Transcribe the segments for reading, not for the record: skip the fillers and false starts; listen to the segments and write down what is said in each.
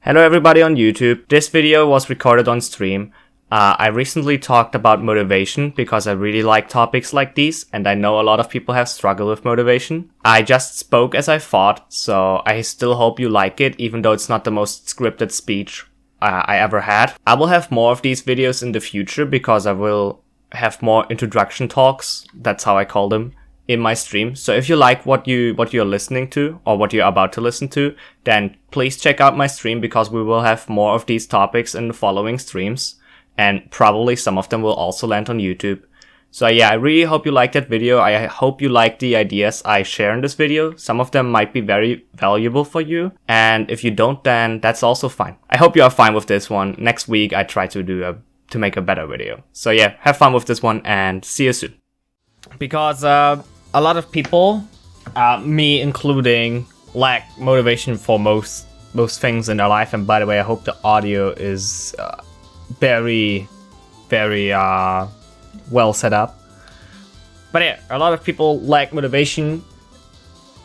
Hello everybody on YouTube. This video was recorded on stream. I recently talked about motivation because I really like topics like these, and I know a lot of people have struggled with motivation. I just spoke as I thought, so I still hope you like it, even though it's not the most scripted speech I ever had. I will have more of these videos in the future because I will have more introduction talks, that's how I call them, in my stream. So if you like what you're listening to or what you're about to listen to, then please check out my stream because we will have more of these topics in the following streams, and probably some of them will also land on YouTube. So yeah, I really hope you liked that video. I hope you like the ideas I share in this video. Some of them might be very valuable for you, and if you don't, then that's also fine. I hope you are fine with this one. Next week I try to make a better video. So yeah, have fun with this one and see you soon. Because a lot of people, me including, lack motivation for most things in their life. And by the way, I hope the audio is very well set up. But yeah, a lot of people lack motivation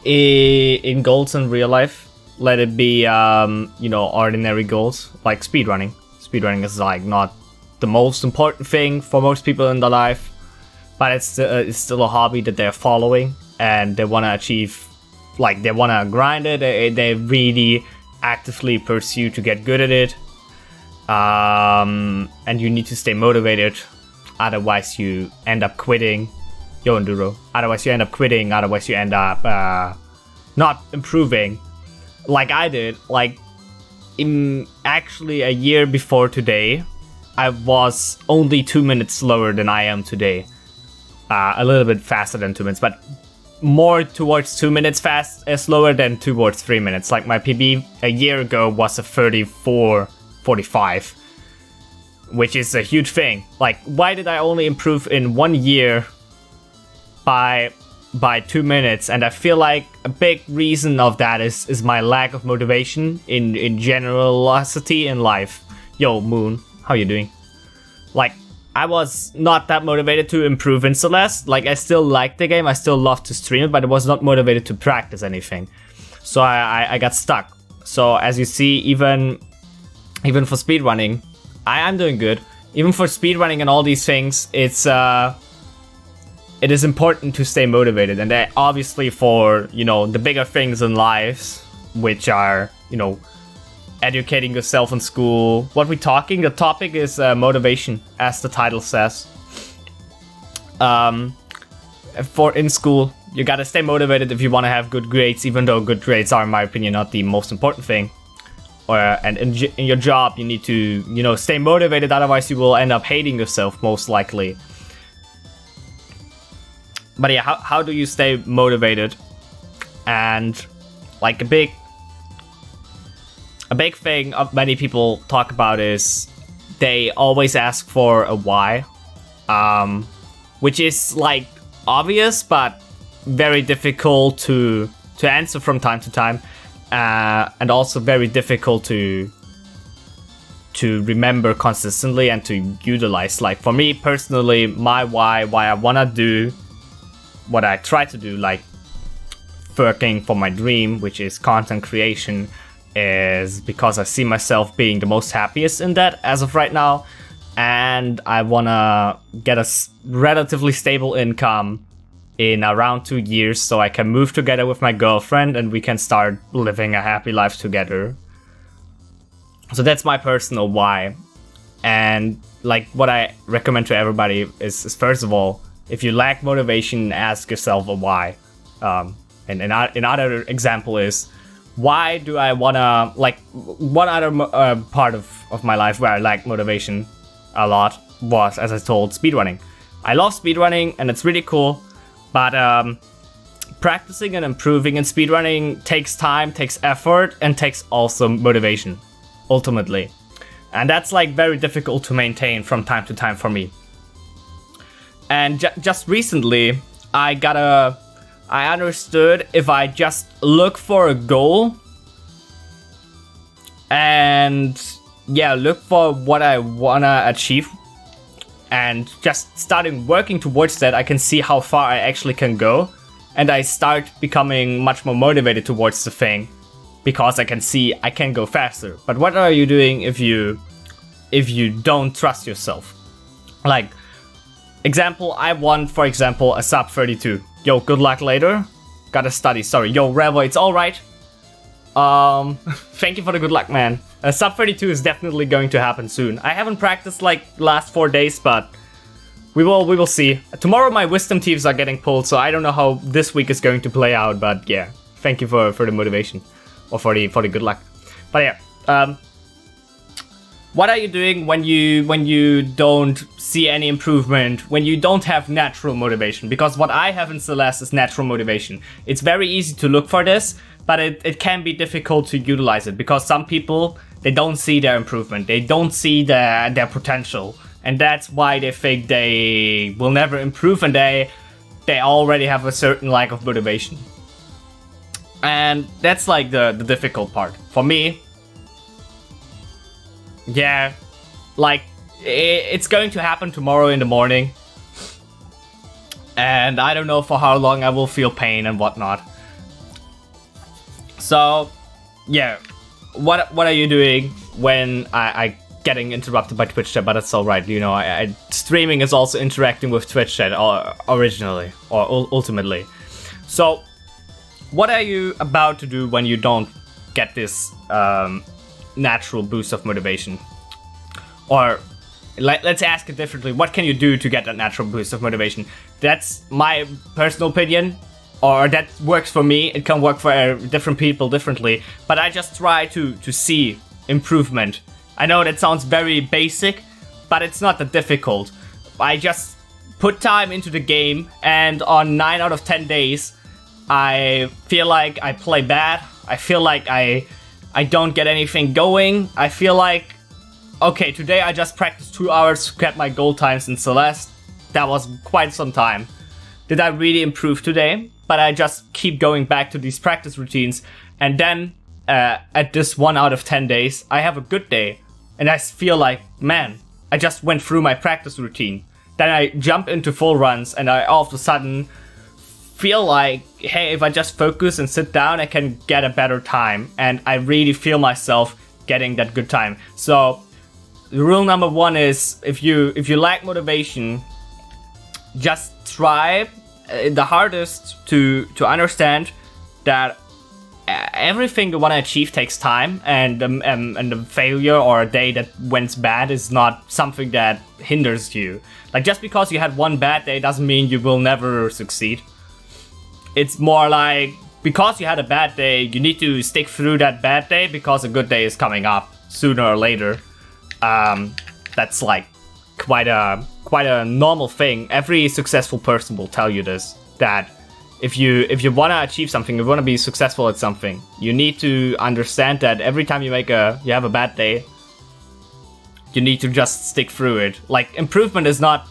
in goals in real life. Let it be, ordinary goals like speedrunning. Speedrunning is like not the most important thing for most people in their life, but it's still a hobby that they're following, and they want to achieve, like they want to grind it. They really actively pursue to get good at it, and you need to stay motivated, otherwise you end up quitting. Yo Enduro. Otherwise you end up quitting. Otherwise you end up not improving, like I did. Like actually a year before today, I was only 2 minutes slower than I am today. A little bit faster than 2 minutes, but more towards 2 minutes slower than towards 3 minutes. Like my PB a year ago was a 34:45, which is a huge thing. Like, why did I only improve in 1 year by 2 minutes? And I feel like a big reason of that is my lack of motivation in generosity in life. Yo Moon, how you doing? Like, I was not that motivated to improve in Celeste. Like, I still like the game, I still love to stream it, but I was not motivated to practice anything. So I got stuck. So as you see, even for speedrunning, I am doing good. Even for speedrunning and all these things, it is important to stay motivated. And obviously for, the bigger things in life, which are, educating yourself in school. What we're talking, the topic is motivation, as the title says. For in school, you gotta stay motivated if you want to have good grades, even though good grades are, in my opinion, not the most important thing. And in your job, you need to, stay motivated, otherwise you will end up hating yourself, most likely. But yeah, how do you stay motivated? And like a big thing many people talk about is they always ask for a why, which is like obvious but very difficult to answer from time to time, and also very difficult to remember consistently and to utilize. Like for me personally, my why I wanna do what I try to do, like working for my dream, which is content creation, is because I see myself being the most happiest in that as of right now, and I wanna get a relatively stable income in around 2 years so I can move together with my girlfriend and we can start living a happy life together. So that's my personal why. And like what I recommend to everybody is first of all, if you lack motivation, ask yourself a why. And another example is, why do I wanna, like, one other part of my life where I lacked motivation a lot was, as I told, speedrunning. I love speedrunning and it's really cool, but practicing and improving in speedrunning takes time, takes effort, and takes also motivation, ultimately. And that's like very difficult to maintain from time to time for me. And just recently, I understood if I just look for a goal and look for what I wanna achieve and just starting working towards that, I can see how far I actually can go, and I start becoming much more motivated towards the thing. because I can see I can go faster. But what are you doing if you don't trust yourself? Like, example, I won, for example, a sub 32. Yo, good luck later. Gotta study, sorry. Yo, Revo, it's alright. Thank you for the good luck, man. Sub 32 is definitely going to happen soon. I haven't practiced like last 4 days, but we will see. Tomorrow my wisdom teeth are getting pulled, so I don't know how this week is going to play out, but yeah. Thank you for the motivation, or for the good luck. But yeah, what are you doing when you don't see any improvement, when you don't have natural motivation? Because what I have in Celeste is natural motivation. It's very easy to look for this, but it can be difficult to utilize it, because some people, they don't see their improvement, they don't see their potential, and that's why they think they will never improve, and they already have a certain lack of motivation. And that's like the difficult part. For me, yeah, like, it's going to happen tomorrow in the morning, and I don't know for how long I will feel pain and whatnot. So, yeah, what are you doing when I getting interrupted by Twitch chat? But that's alright, you know, streaming is also interacting with Twitch chat originally, or ultimately. So, what are you about to do when you don't get this natural boost of motivation? Or let's ask it differently. What can you do to get that natural boost of motivation? That's my personal opinion, or that works for me. It can work for different people differently, but I just try to see improvement. I know that sounds very basic, but it's not that difficult. I just put time into the game, and on 9 out of 10 days, I feel like I play bad. I feel like I don't get anything going. I feel like, okay, today I just practiced 2 hours to get my goal times in Celeste. That was quite some time. Did I really improve today? But I just keep going back to these practice routines, and then at this 1 out of 10 days, I have a good day, and I feel like, man, I just went through my practice routine. Then I jump into full runs, and I all of a sudden feel like, hey, if I just focus and sit down, I can get a better time, and I really feel myself getting that good time. So rule number 1 is, if you lack motivation, just try the hardest to understand that everything you want to achieve takes time, and the failure or a day that went bad is not something that hinders you. Like, just because you had one bad day doesn't mean you will never succeed. It's more like, because you had a bad day, you need to stick through that bad day, because a good day is coming up sooner or later. That's like quite a normal thing. Every successful person will tell you this, that if you want to achieve something, if you want to be successful at something, you need to understand that every time you have a bad day, you need to just stick through it. Like, improvement is not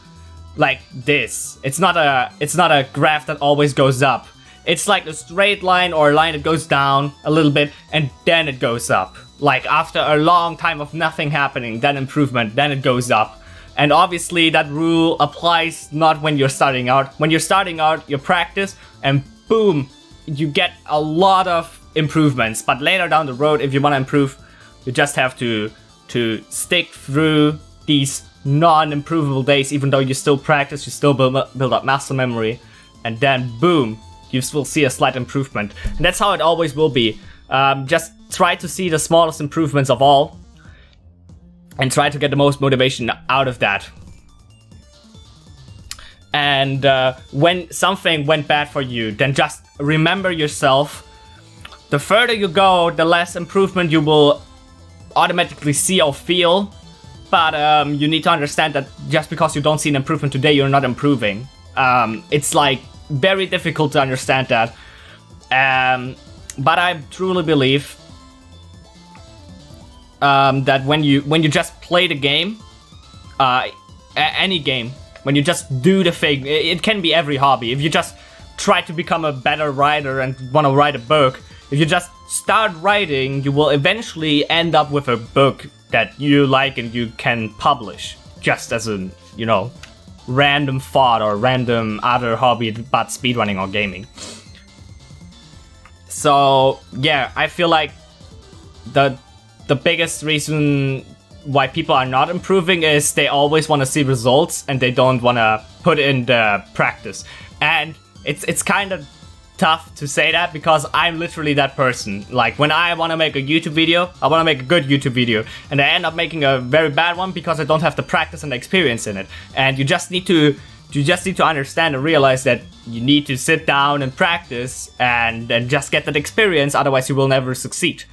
like this. It's not a graph that always goes up. It's like a straight line, or a line that goes down a little bit and then it goes up. Like, after a long time of nothing happening, then improvement, then it goes up. And obviously that rule applies not when you're starting out. When you're starting out, you practice and boom, you get a lot of improvements. But later down the road, if you want to improve, you just have to stick through these non-improvable days. Even though you still practice, you still build up muscle memory, and then boom, you will see a slight improvement. And that's how it always will be. Just try to see the smallest improvements of all, and try to get the most motivation out of that. And when something went bad for you, then just remember yourself. The further you go, the less improvement you will automatically see or feel. But you need to understand that just because you don't see an improvement today, you're not improving. It's like very difficult to understand that. But I truly believe that when you just play the game, any game, when you just do the thing, it can be every hobby. If you just try to become a better writer and want to write a book, if you just start writing, you will eventually end up with a book that you like and you can publish, just as a, you know, random thought or random other hobby but speedrunning or gaming. So yeah, I feel like the biggest reason why people are not improving is they always want to see results and they don't want to put in the practice. And it's kind of tough to say that because I'm literally that person. Like when I want to make a YouTube video, I want to make a good YouTube video, and I end up making a very bad one because I don't have the practice and the experience in it. And you just need to understand and realize that you need to sit down and practice and just get that experience, otherwise you will never succeed.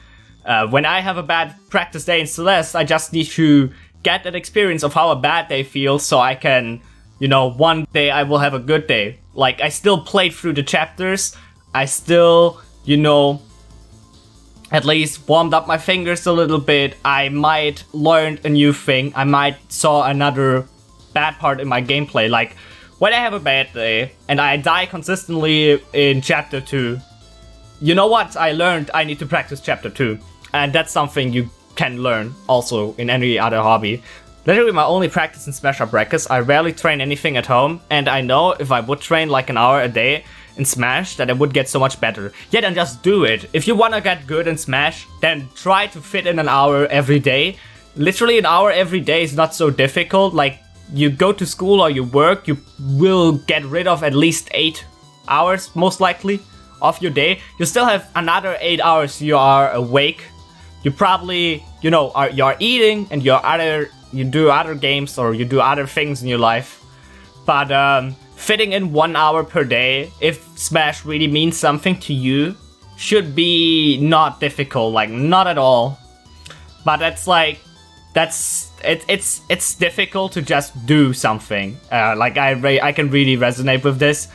When I have a bad practice day in Celeste, I just need to get that experience of how a bad day feels so I can, one day I will have a good day. Like, I still played through the chapters, I still, at least warmed up my fingers a little bit, I might learn a new thing, I might saw another bad part in my gameplay. Like, when I have a bad day and I die consistently in chapter 2, you know what? I learned I need to practice chapter 2. And that's something you can learn also in any other hobby. Literally my only practice in Smash are brackets. I rarely train anything at home, and I know if I would train like an hour a day in Smash that I would get so much better. Yeah, then just do it. If you wanna get good in Smash, then try to fit in an hour every day. Literally an hour every day is not so difficult. Like, you go to school or you work, you will get rid of at least 8 hours, most likely, of your day. You still have another 8 hours you are awake. You probably, you're eating and you do other games or you do other things in your life. But fitting in 1 hour per day, if Smash really means something to you, should be not difficult, like not at all. But it's difficult to just do something. I can really resonate with this.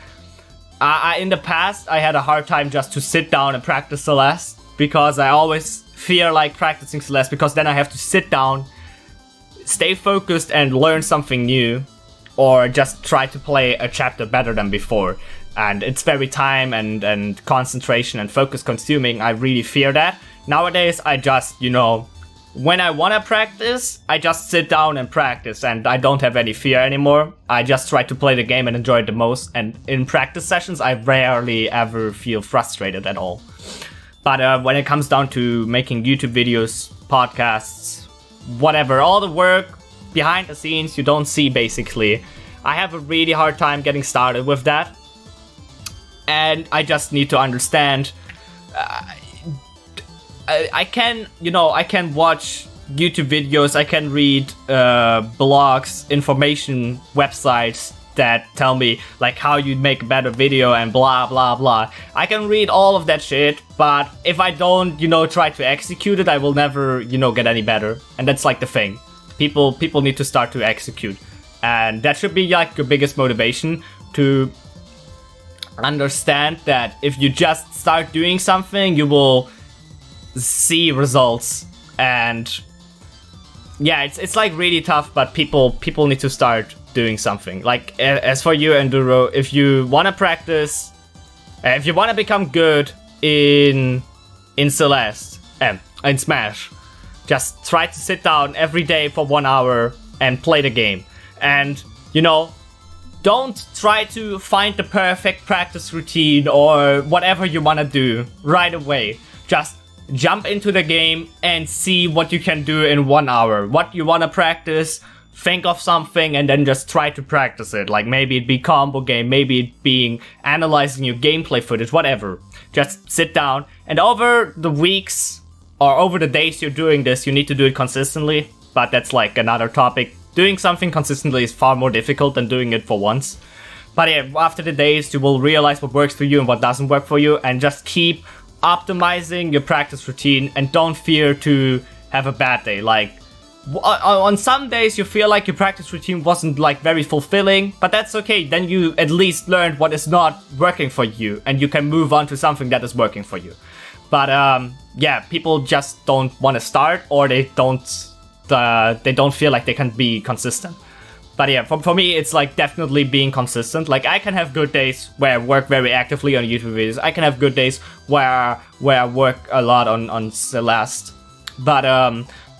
In the past, I had a hard time just to sit down and practice Celeste because I always fear like practicing Celeste because then I have to sit down, stay focused and learn something new, or just try to play a chapter better than before. And it's very time and concentration and focus consuming. I really fear that. Nowadays, I just, when I want to practice, I just sit down and practice, and I don't have any fear anymore. I just try to play the game and enjoy it the most, and in practice sessions, I rarely ever feel frustrated at all. But when it comes down to making YouTube videos, podcasts, whatever, all the work behind the scenes you don't see basically, I have a really hard time getting started with that. And I just need to understand, I can watch YouTube videos, I can read blogs, information websites that tell me like how you make a better video and blah blah blah. I can read all of that shit, but if I don't, try to execute it, I will never, get any better. And that's like the thing. People need to start to execute. And that should be like your biggest motivation, to understand that if you just start doing something, you will see results. And yeah, it's like really tough, but people need to start doing something. Like, as for you, Enduro, if you want to practice, if you want to become good in Celeste, in Smash, just try to sit down every day for 1 hour and play the game. And, don't try to find the perfect practice routine or whatever you want to do right away. Just jump into the game and see what you can do in 1 hour. What you want to practice, think of something and then just try to practice it. Like maybe it be combo game, maybe it being analyzing your gameplay footage, whatever. Just sit down, and over the weeks or over the days you're doing this, you need to do it consistently. But that's like another topic. Doing something consistently is far more difficult than doing it for once. But yeah, after the days, you will realize what works for you and what doesn't work for you, and just keep optimizing your practice routine and don't fear to have a bad day. Like, on some days you feel like your practice routine wasn't like very fulfilling, but that's okay. Then you at least learned what is not working for you and you can move on to something that is working for you. But yeah, people just don't want to start, or they don't feel like they can be consistent. But yeah, for me, it's like definitely being consistent. Like, I can have good days where I work very actively on YouTube videos. I can have good days where I work a lot on Celeste. But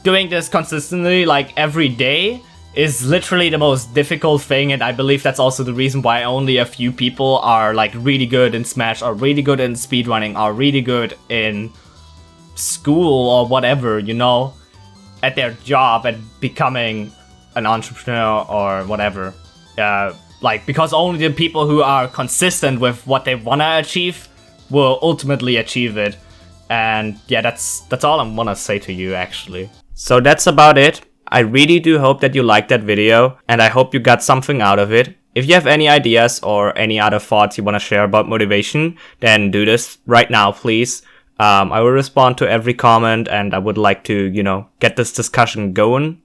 doing this consistently, like every day, is literally the most difficult thing. And I believe that's also the reason why only a few people are like really good in Smash, or really good in speedrunning, or really good in school or whatever, you know, at their job, at becoming an entrepreneur or whatever. Like, because only the people who are consistent with what they want to achieve will ultimately achieve it. And yeah, that's all I want to say to you, actually. So that's about it. I really do hope that you liked that video, and I hope you got something out of it. If you have any ideas or any other thoughts you want to share about motivation, then do this right now, please. I will respond to every comment, and I would like to, you know, get this discussion going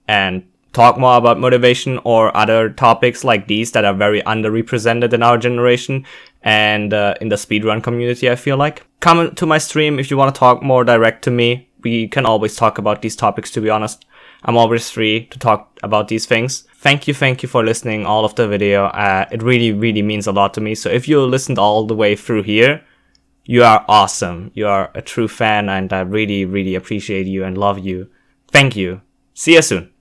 and talk more about motivation or other topics like these that are very underrepresented in our generation and in the speedrun community, I feel like. Comment to my stream if you want to talk more direct to me. We can always talk about these topics, to be honest. I'm always free to talk about these things. Thank you for listening all of the video. It really means a lot to me. So if you listened all the way through here, you are awesome. You are a true fan, and I really appreciate you and love you. Thank you. See you soon.